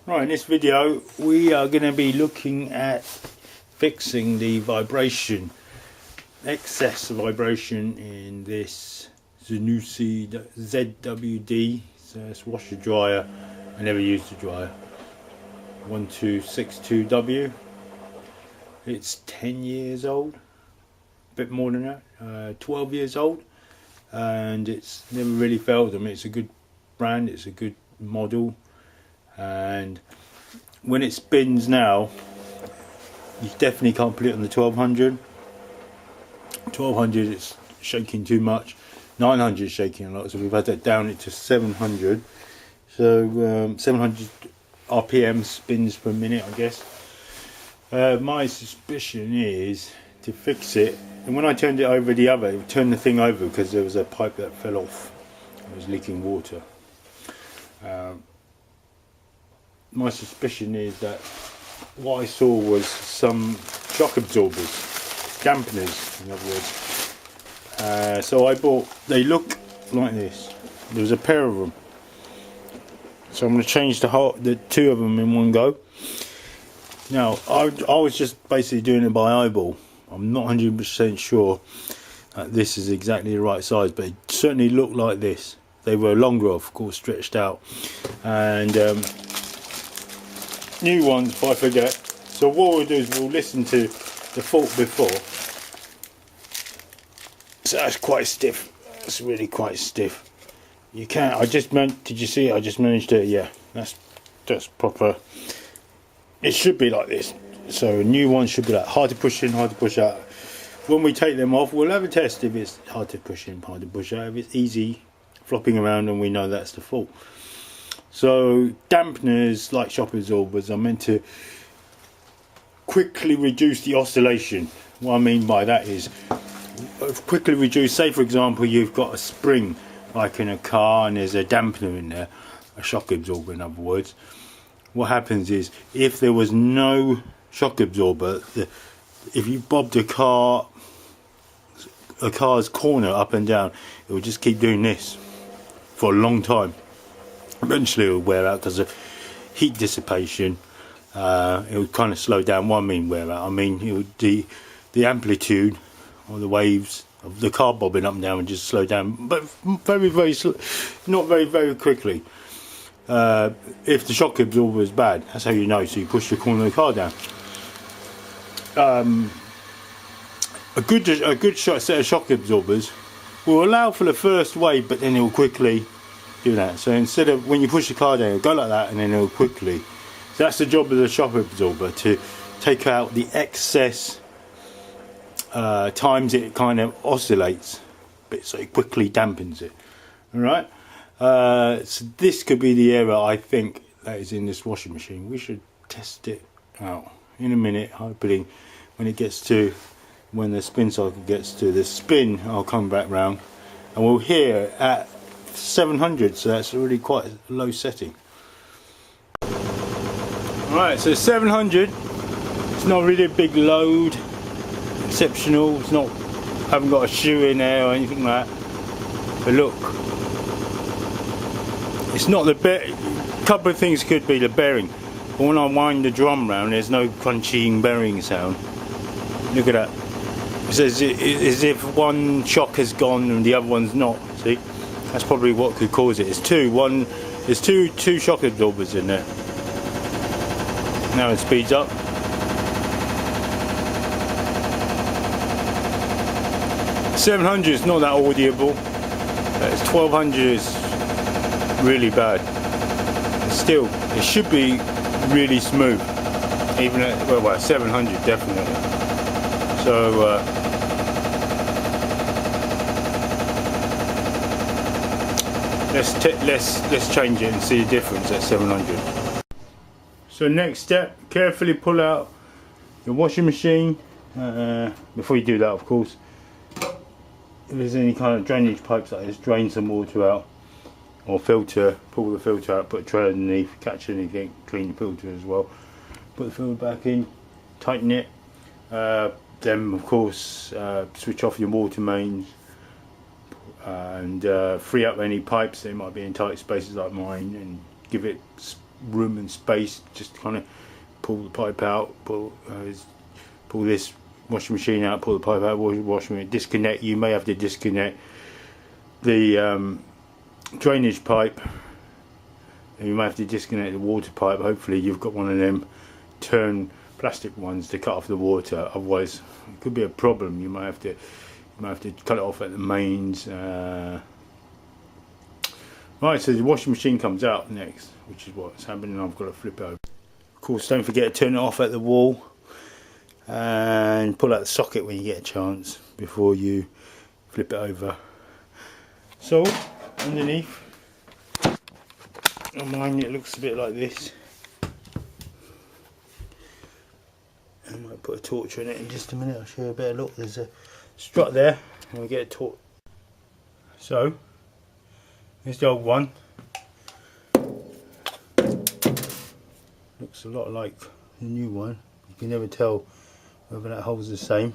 Right, in this video we are going to be looking at fixing the vibration, excess vibration in this Zanussi ZWD. So it's washer dryer. I never used the dryer. 1262W. It's 10 years old, a bit more than that, 12 years old, and it's never really failed them. It's a good brand, it's a good model, and when it spins now, you definitely can't put it on the 1200. 1200 it's shaking too much. 900 is shaking a lot, so we've had that down it to 700. So 700 RPM spins per minute, I guess. My suspicion is to fix it, and when I turned it over the other, it turned the thing over because there was a pipe that fell off. It was leaking water. My suspicion is that what I saw was some shock absorbers, dampeners in other words. So I bought, they look like this. There was a pair of them. So I'm going to change the two of them in one go. Now, I was just basically doing it by eyeball. I'm not 100% sure that this is exactly the right size, but it certainly looked like this. They were longer, of course, stretched out. And new ones, if I forget. So what we'll do is we'll listen to the fault before. So that's quite stiff. That's really quite stiff. You can't. Did you see it? I just managed to. Yeah, that's proper. It should be like this. So a new one should be like hard to push in, hard to push out. When we take them off, we'll have a test if it's hard to push in, hard to push out. If it's easy, flopping around, and we know that's the fault. So dampeners, like shock absorbers, are meant to quickly reduce the oscillation. What I mean by that is quickly reduce. Say for example, you've got a spring like in a car, and there's a dampener in there, a shock absorber in other words. What happens is, if there was no shock absorber, if you bobbed a car's corner up and down, it would just keep doing this for a long time. Eventually it would wear out because of heat dissipation. It would kind of slow down. What I mean wear out, I mean it would, the amplitude or the waves of the car bobbing up and down would just slow down, but very slow, not very quickly. If the shock absorber is bad, that's how you know. So you push the corner of the car down. A good set of shock absorbers will allow for the first wave, but then it will quickly do that. So instead of when you push the car down, it'll go like that, and then it will quickly. So that's the job of the shock absorber, to take out the excess times it kind of oscillates, but so it quickly dampens it. All right. So this could be the error I think that is in this washing machine. We should test it out in a minute, hopefully when the spin cycle gets to the spin, I'll come back round and we'll hear at 700, so that's already quite a low setting. Alright, so 700, it's not really a big load, exceptional, it's not, I haven't got a shoe in there or anything like that, but look, it's not the couple of things could be the bearing, but when I wind the drum round there's no crunching bearing sound. Look at that. It's as if one shock has gone and the other one's not. See, that's probably what could cause it. There's two shock absorbers in there. Now it speeds up. $700 is not that audible. It's 1200 is really bad. Still, it should be really smooth. Even at well 700 definitely. So let's change it and see the difference at 700. So next step, carefully pull out your washing machine. Before you do that, of course, if there's any kind of drainage pipes like this, drain some water out, or filter, pull the filter out, put a tray underneath, catch anything, clean the filter as well. Put the filter back in, tighten it. Then of course switch off your water mains and free up any pipes that might be in tight spaces like mine, and give it room and space, just kind of pull the pipe out, pull this washing machine out, pull the pipe out, washing machine, disconnect. You may have to disconnect the drainage pipe, and you may have to disconnect the water pipe. Hopefully you've got one of them turn plastic ones to cut off the water, otherwise it could be a problem. You might have to cut it off at the mains. Right, so the washing machine comes out next, which is what's happening. I've got to flip it over. Of course, don't forget to turn it off at the wall and pull out the socket when you get a chance before you flip it over. So underneath on mine it looks a bit like this. I might put a torch on it in just a minute. I'll show you a better look. There's a strut there and we get a torch. So here's the old one. Looks a lot like the new one. You can never tell whether that hole's the same,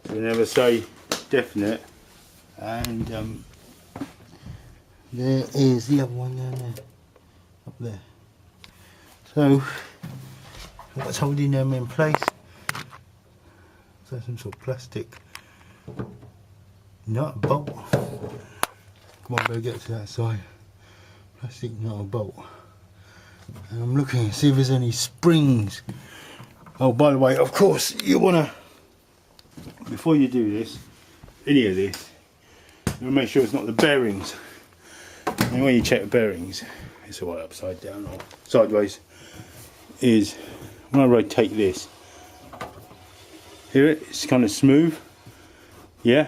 so you never say definite. And there is the other one down there, up there. So what's holding them in place? So some sort of plastic nut bolt. Come on, better get to that side. Plastic nut bolt. And I'm looking to see if there's any springs. Oh, by the way, of course, you wanna, before you do this, any of this, you wanna make sure it's not the bearings. And when you check the bearings, it's all right upside down or sideways. Is when I rotate this, hear it? It's kind of smooth. Yeah,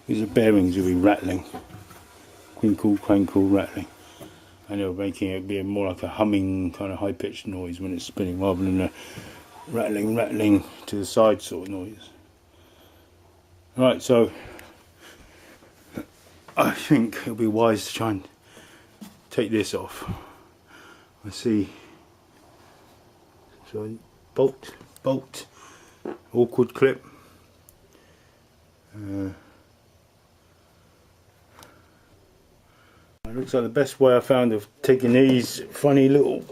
because the bearings will be rattling, crinkle, crankle, rattling, and they're making it be more like a humming kind of high-pitched noise when it's spinning, rather than a rattling to the side sort of noise. Right, so I think it'll be wise to try and take this off. Let's see. So bolt, awkward clip. It looks like the best way I found of taking these funny little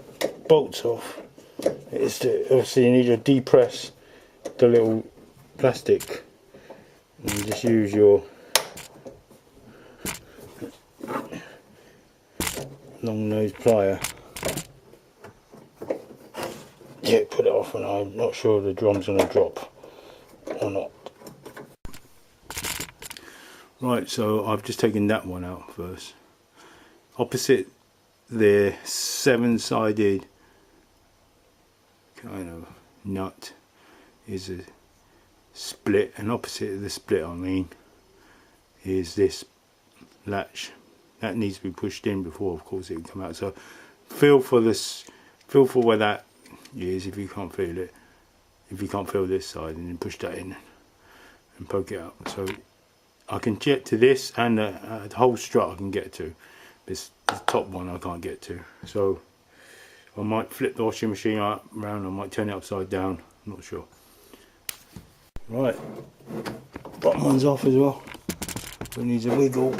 bolts off is to, obviously you need to depress the little plastic and just use your long nose plier. Yeah, put it off, and I'm not sure the drum's going to drop or not. Right, so I've just taken that one out first. Opposite the 7-sided kind of nut is a split, and opposite of the split, I mean, is this latch. That needs to be pushed in before, of course, it can come out. So feel for this, feel for where that is if you can't feel it. If you can't feel this side, and then push that in and poke it out. So I can get to this, and the whole strut I can get to. This the top one I can't get to. So I might flip the washing machine around. I might turn it upside down. I'm not sure. Right, bottom one's off as well. So it needs a wiggle.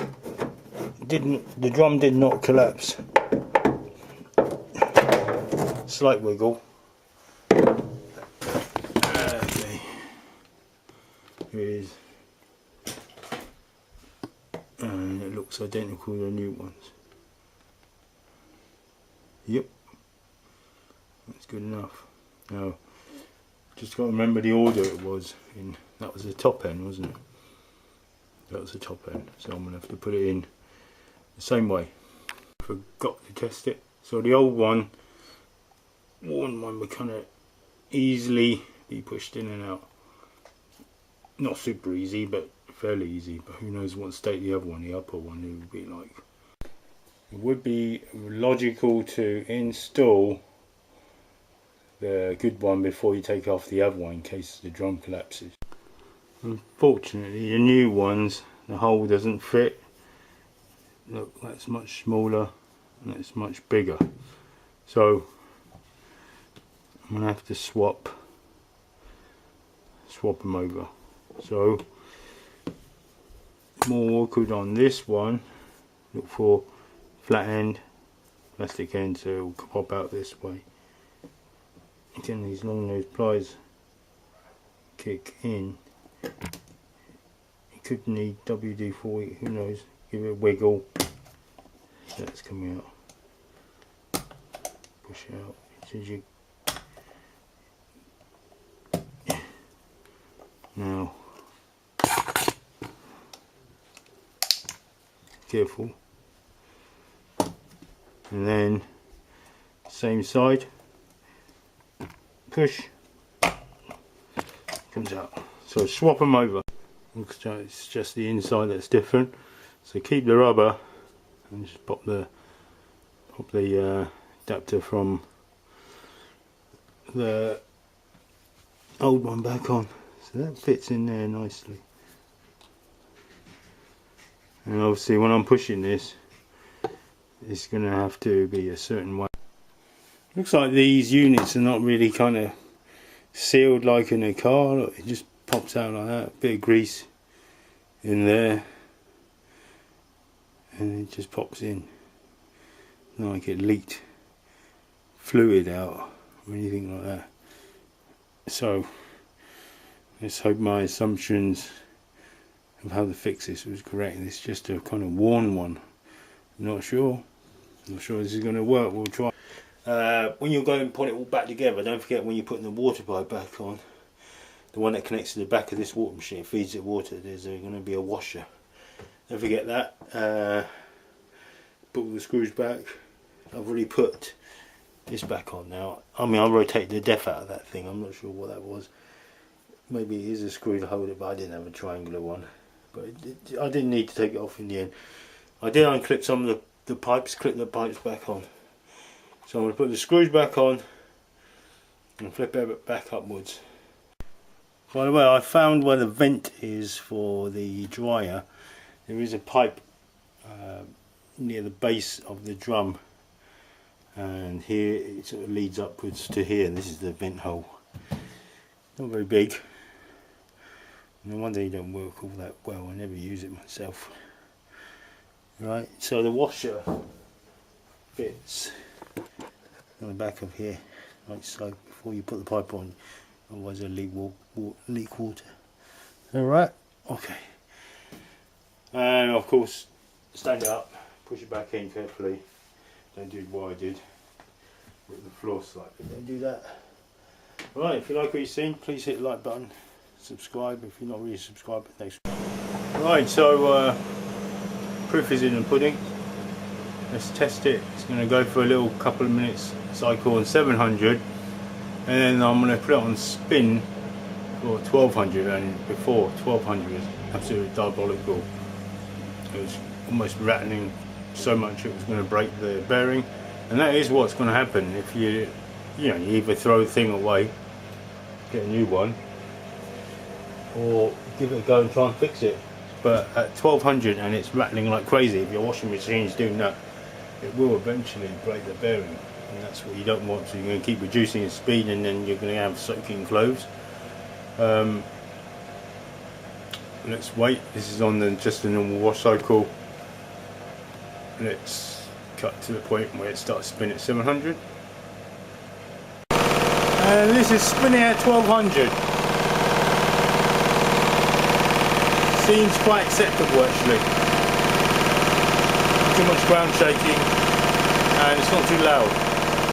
The drum did not collapse. Slight wiggle. Okay. Here it is. And it looks identical to the new ones. Yep. That's good enough. Now, just got to remember the order it was in. That was the top end, wasn't it? That was the top end. So I'm going to have to put it in the same way. Forgot to test it. So the old one kind of easily be pushed in and out. Not super easy, but fairly easy. But who knows what state the other one, the upper one, it would be like. It would be logical to install the good one before you take off the other one in case the drum collapses. Unfortunately, the new ones, the hole doesn't fit. Look, that's much smaller and it's much bigger. So I'm gonna have to swap them over. So more awkward on this one. Look for flat end, plastic end, so it will pop out this way. Again, these long nose pliers kick in. You could need WD-40, who knows, give it a wiggle. That's coming out. Push it out. As you now, careful, and then same side, push, comes out. So swap them over. It's just the inside that's different. So keep the rubber and just pop the adapter from the old one back on. So that fits in there nicely. And obviously when I'm pushing this, it's going to have to be a certain way. Looks like these units are not really kind of sealed like in a car. Look, it just pops out like that. Bit of grease in there, and it just pops in. Not like it leaked fluid out or anything like that. So let's hope my assumptions of how to fix this was correct. It's just a kind of worn one. Not sure this is going to work. We'll try. When you're going to put it all back together, don't forget when you're putting the water pipe back on, the one that connects to the back of this water machine, feeds it water, there's going to be a washer. Don't forget that. Put all the screws back. I've already put this back on now. I mean, I'll rotate the depth out of that thing. I'm not sure what that was. Maybe it is a screw to hold it, but I didn't have a triangular one. But I didn't need to take it off in the end. I did unclip some of the pipes, clip the pipes back on. So I'm going to put the screws back on and flip it back upwards. By the way, I found where the vent is for the dryer. There is a pipe near the base of the drum, and here it sort of leads upwards to here. This is the vent hole. Not very big. No wonder they don't work all that well. I never use it myself. Right, so the washer fits on the back of here, like so, before you put the pipe on, otherwise it'll leak water. Alright, okay. And of course, stand it up, push it back in carefully. Don't do what I did with the floor slide, but don't do that. Right, if you like what you've seen, please hit the like button, subscribe if you're not really subscribed. Thanks. Right, so proof is in the pudding. Let's test it. It's going to go for a little couple of minutes cycle on 700, and then I'm going to put it on spin for 1200, and before 1200 is absolutely diabolical. It was almost rattling so much it was going to break the bearing, and that is what's going to happen if you either throw the thing away, get a new one, or give it a go and try and fix it. But at 1200 and it's rattling like crazy, if your washing machine is doing that, it will eventually break the bearing, and that's what you don't want. So you're going to keep reducing the speed, and then you're going to have soaking clothes. Let's wait. This is on just a normal wash cycle. Let's cut to the point where it starts spinning at 700, and this is spinning at 1200. Seems quite acceptable actually. Too much ground shaking, and it's not too loud.